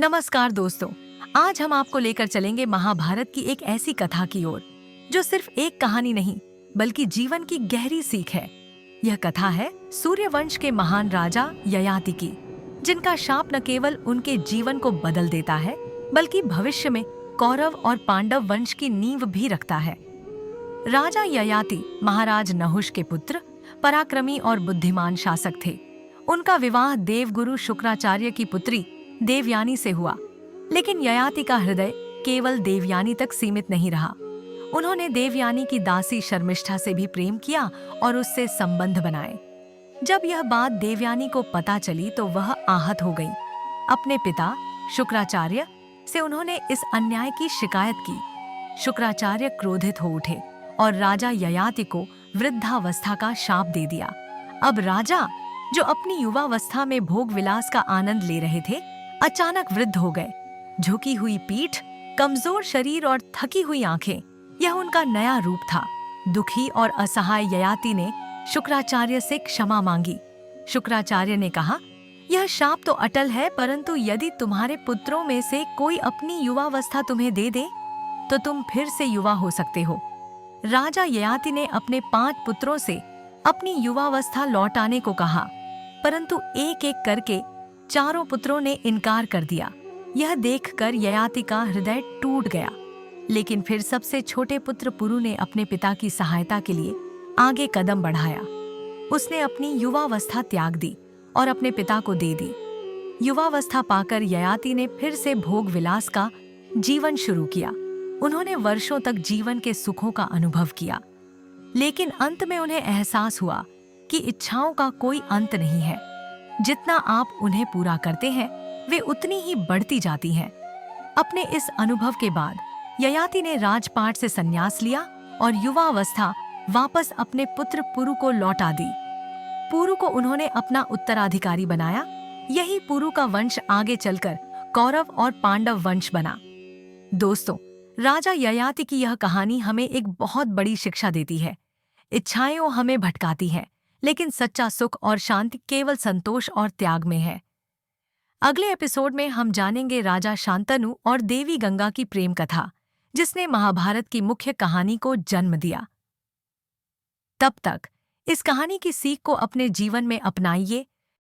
नमस्कार दोस्तों। आज हम आपको लेकर चलेंगे महाभारत की एक ऐसी कथा की ओर जो सिर्फ एक कहानी नहीं बल्कि जीवन की गहरी सीख है। यह कथा है सूर्यवंश के महान राजा ययाति की, जिनका शाप न केवल उनके जीवन को बदल देता है बल्कि भविष्य में कौरव और पांडव वंश की नींव भी रखता है। राजा ययाति महाराज नहुष के पुत्र, पराक्रमी और बुद्धिमान शासक थे। उनका विवाह देवगुरु शुक्राचार्य की पुत्री देवयानी से हुआ, लेकिन ययाति का हृदय केवल देवयानी तक सीमित नहीं रहा। उन्होंने देवयानी की दासी शर्मिष्ठा से भी प्रेम किया और उससे संबंध बनाए। जब यह बात देवयानी को पता चली तो वह आहत हो गई। अपने पिता शुक्राचार्य से उन्होंने इस अन्याय की शिकायत की। शुक्राचार्य क्रोधित हो उठे और राजा ययाति को वृद्धावस्था का शाप दे दिया। अब राजा, जो अपनी युवावस्था में भोग विलास का आनंद ले रहे थे, अचानक वृद्ध हो गए। झुकी हुई पीठ, कमजोर शरीर और थकी हुई आंखें, यह उनका नया रूप था। दुखी और असहाय ययाति ने शुक्राचार्य से क्षमा मांगी। शुक्राचार्य ने कहा, यह शाप तो अटल है, परंतु यदि तुम्हारे पुत्रों में से कोई अपनी युवावस्था तुम्हें दे दे तो तुम फिर से युवा हो सकते हो। राजा ययाति ने अपने 5 पुत्रों से अपनी युवावस्था लौटाने को कहा, परंतु एक एक करके चारों पुत्रों ने इनकार कर दिया। यह देखकर ययाति का हृदय टूट गया, लेकिन फिर सबसे छोटे पुत्र पुरु ने अपने पिता की सहायता के लिए आगे कदम बढ़ाया। उसने अपनी युवावस्था त्याग दी और अपने पिता को दे दी। युवावस्था पाकर ययाति ने फिर से भोग विलास का जीवन शुरू किया। उन्होंने वर्षों तक जीवन के सुखों का अनुभव किया, लेकिन अंत में उन्हें एहसास हुआ कि इच्छाओं का कोई अंत नहीं है। जितना आप उन्हें पूरा करते हैं, वे उतनी ही बढ़ती जाती हैं। अपने इस अनुभव के बाद ययाति ने राजपाट से संन्यास लिया और युवावस्था वापस अपने पुत्र पुरु को लौटा दी। पुरु को उन्होंने अपना उत्तराधिकारी बनाया। यही पुरु का वंश आगे चलकर कौरव और पांडव वंश बना। दोस्तों, राजा ययाति की यह कहानी हमें एक बहुत बड़ी शिक्षा देती है। इच्छाएं हमें भटकाती हैं, लेकिन सच्चा सुख और शांति केवल संतोष और त्याग में है। अगले एपिसोड में हम जानेंगे राजा शांतनु और देवी गंगा की प्रेम कथा, जिसने महाभारत की मुख्य कहानी को जन्म दिया। तब तक इस कहानी की सीख को अपने जीवन में अपनाइए